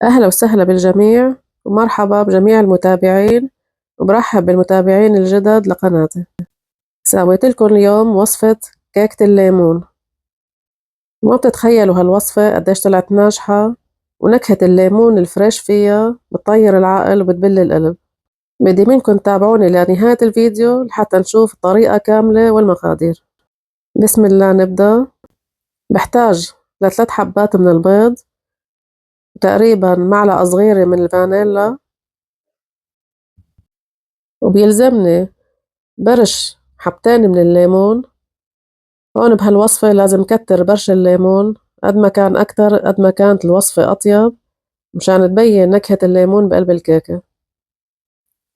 أهلا وسهلا بالجميع ومرحبا بجميع المتابعين، وبرحب بالمتابعين الجدد لقناتي. سويت لكم اليوم وصفة كيكة الليمون. ما بتتخيلوا هالوصفة قديش طلعت ناجحة، ونكهة الليمون الفريش فيها بتطير العقل وبتبل القلب. بدي منكم تتابعوني لنهاية الفيديو لحتى نشوف الطريقة كاملة والمقادير. بسم الله نبدأ. بحتاج ل3 حبات من البيض، وتقريبا معلقة صغيرة من الفانيلا، وبيلزمني برش حبتين من الليمون. هون بهالوصفة لازم كتر برش الليمون، قد ما كان أكتر قد ما كانت الوصفة أطيب، مشان تبين نكهة الليمون بقلب الكيكة.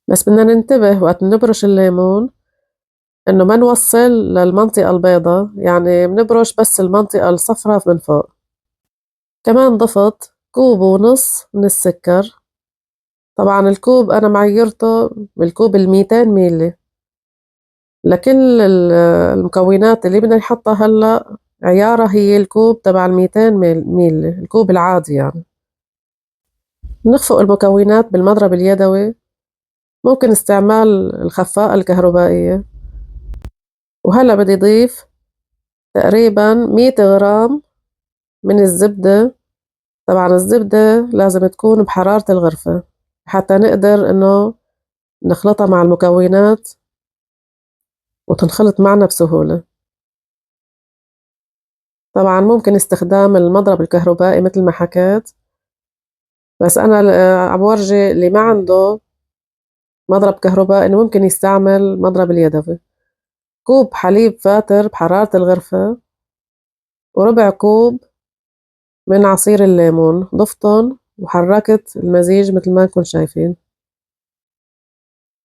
بس بدنا ننتبه وقت نبرش الليمون إنه ما نوصل للمنطقة البيضاء، يعني بنبرش بس المنطقة الصفراء من فوق. كمان ضفت كوب ونص من السكر. طبعا الكوب أنا معيرته بالكوب 200 ميلي. لكل المكونات اللي بدنا نحطها هلأ عيارها هي الكوب تبع 200 ميل، الكوب العادي يعني. نخفق المكونات بالمضرب اليدوي، ممكن استعمال الخفاقة الكهربائية. وهلأ بدي أضيف تقريبا 100 غرام من الزبدة. طبعا الزبدة لازم تكون بحرارة الغرفة حتى نقدر إنه نخلطها مع المكونات وتنخلط معنا بسهولة. طبعا ممكن استخدام المضرب الكهربائي مثل ما حكيت، بس أنا عم ورجي اللي ما عنده مضرب كهربائي إنه ممكن يستعمل مضرب اليدوي. كوب حليب فاتر بحرارة الغرفة، وربع كوب من عصير الليمون ضفتن، وحركت المزيج مثل ما نكون شايفين.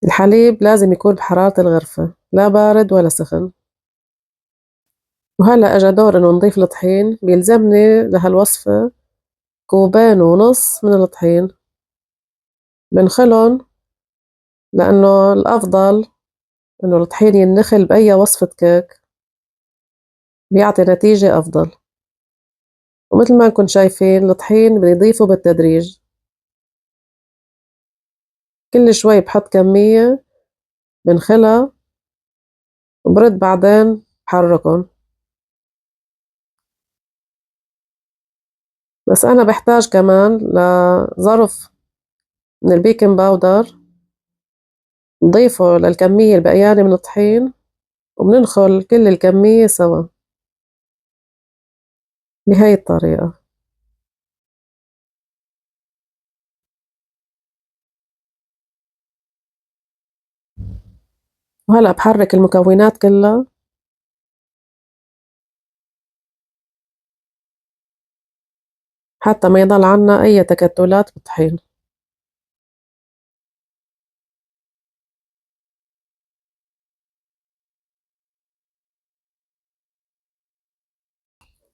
الحليب لازم يكون بحرارة الغرفة، لا بارد ولا سخن. وهلأ أجا دور إنه نضيف الطحين. بيلزمني لهالوصفة كوبين ونص من الطحين. بنخلن لأنه الأفضل إنه الطحين ينخل بأي وصفة كيك، بيعطي نتيجة أفضل. ومثل ما نكون شايفين الطحين بنضيفه بالتدريج، كل شوي بحط كمية بنخلها وبرد بعدين بحركن. بس أنا بحتاج كمان لظرف من البيكنج باودر نضيفه للكمية البقيانة من الطحين، وبننخل كل الكمية سوا بهاي الطريقة. وهلأ بحرك المكونات كلها حتى ما يضل عنا أي تكتلات بالطحين.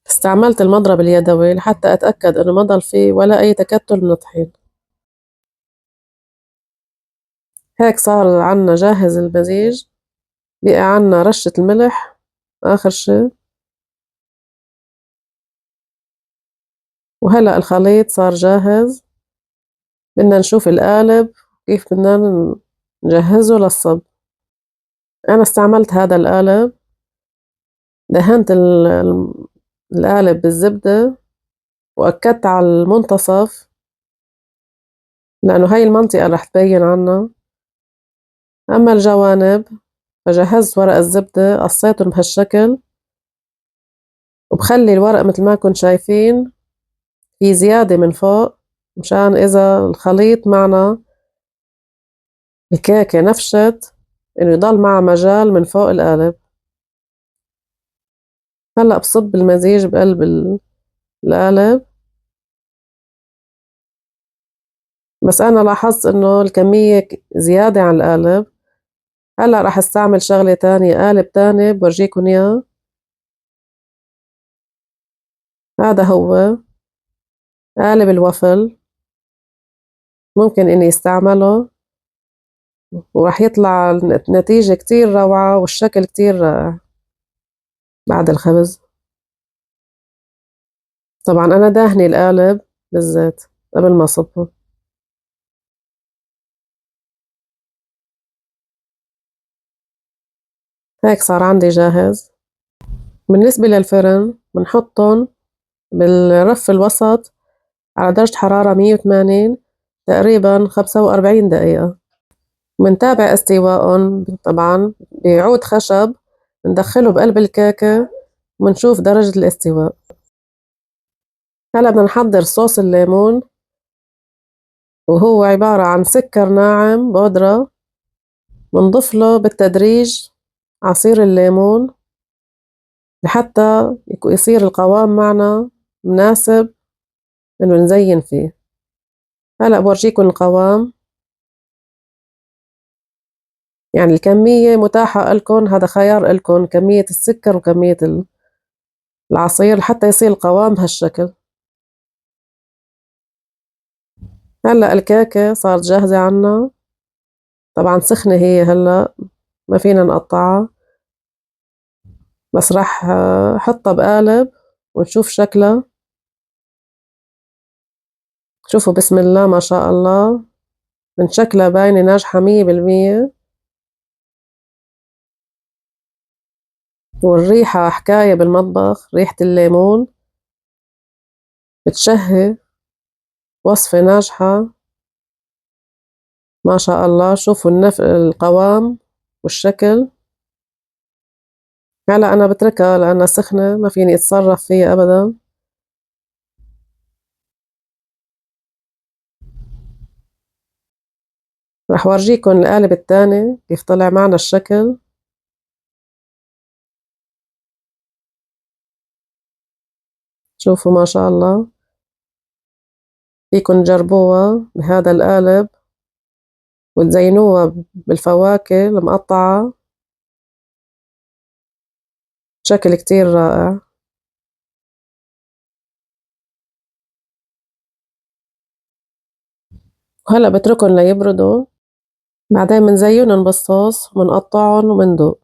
استعملت المضرب اليدوي لحتى أتأكد إنه ما ضل فيه ولا أي تكتل من الطحين. هيك صار عنا جاهز المزيج. بقى عنا رشة الملح آخر شي. وهلأ الخليط صار جاهز. بدنا نشوف القالب كيف بدنا نجهزه للصب. أنا استعملت هذا القالب، دهنت القالب بالزبدة، وأكدت على المنتصف لأنه هاي المنطقة رح تبين عنا. أما الجوانب فجهزت ورق الزبدة قصيتهم بهالشكل، وبخلي الورق مثل ما كنتم شايفين في زيادة من فوق، مشان إذا الخليط معنا الكيكة نفشت إنه يضل معها مجال من فوق القالب. هلأ بصب المزيج بقلب القالب. بس أنا لاحظت إنه الكمية زيادة عن القالب. هلأ راح استعمل شغلة تانية، قالب تاني بورجيكم إياه. هذا هو قالب الوفل، ممكن إني استعمله وراح يطلع النتيجة كتير روعة والشكل كتير رائع بعد الخبز. طبعا أنا داهنة القالب بالزيت قبل ما أصبه. هيك صار عندي جاهز. بالنسبة للفرن بنحطّن بالرف الوسط على درجة حرارة 180 تقريبًا 45 دقيقة. منتابع استواءٌ طبعًا بعود خشب ندخّله بقلب الكعكة ونشوف درجة الاستواء. هلأ بدنا نحضّر صوص الليمون، وهو عبارة عن سكر ناعم بودرة، بنضيف له بالتدريج عصير الليمون لحتى يصير القوام معنا مناسب إنه نزين فيه. هلأ بورجيكم القوام، يعني الكمية متاحة إلكن، هذا خيار إلكن كمية السكر وكمية العصير لحتى يصير القوام بهالشكل. هلأ الكعكة صارت جاهزة عنا، طبعًا سخنة هي هلأ ما فينا نقطّعها، بس راح حطّها بقالب ونشوف شكلها. شوفوا بسم الله ما شاء الله، من شكلها باينة ناجحة 100%. والريحة حكاية بالمطبخ، ريحة الليمون بتشهي، وصفة ناجحة ما شاء الله. شوفوا القوام والشكل. هلأ أنا بتركها لأنها سخنة ما فيني أتصرف فيها أبدًا. راح ورجيكن القالب التاني كيف طلع معنا الشكل. شوفوا ما شاء الله، فيكن تجربوها بهذا القالب وتزينوها بالفواكه المقطعة بشكل كتير رائع. وهلأ بتركن ليبردوا، بعدين منزينن بالصوص ومنقطعن ومندوق.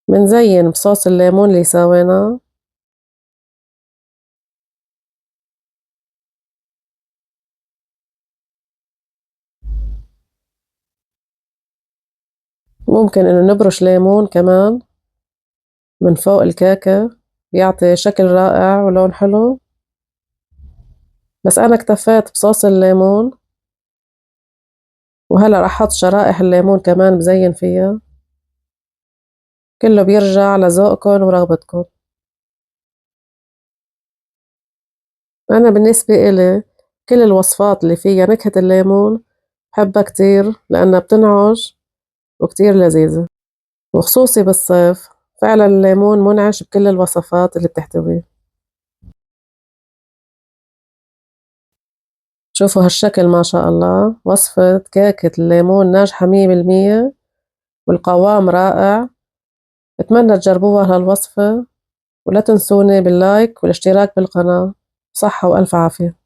منزين بصوص الليمون اللي سويناه. ممكن إنه نبرش ليمون كمان من فوق الكعكة، بيعطي شكل رائع ولون حلو. بس أنا اكتفيت بصوص الليمون، وهلأ راح أحط شرائح الليمون كمان بزين فيها. كله بيرجع لذوقكن ورغبتكن. أنا بالنسبة إلي كل الوصفات اللي فيها نكهة الليمون بحبها كتير لأنها بتنعش وكتير لذيذة، وخصوصي بالصيف فعلا الليمون منعش بكل الوصفات اللي بتحتويه. شوفوا هالشكل ما شاء الله، وصفة كيكة الليمون ناجحة 100%، والقوام رائع. بتمنى تجربوها هالوصفة، ولا تنسوني باللايك والاشتراك بالقناة. صحة وألف عافية.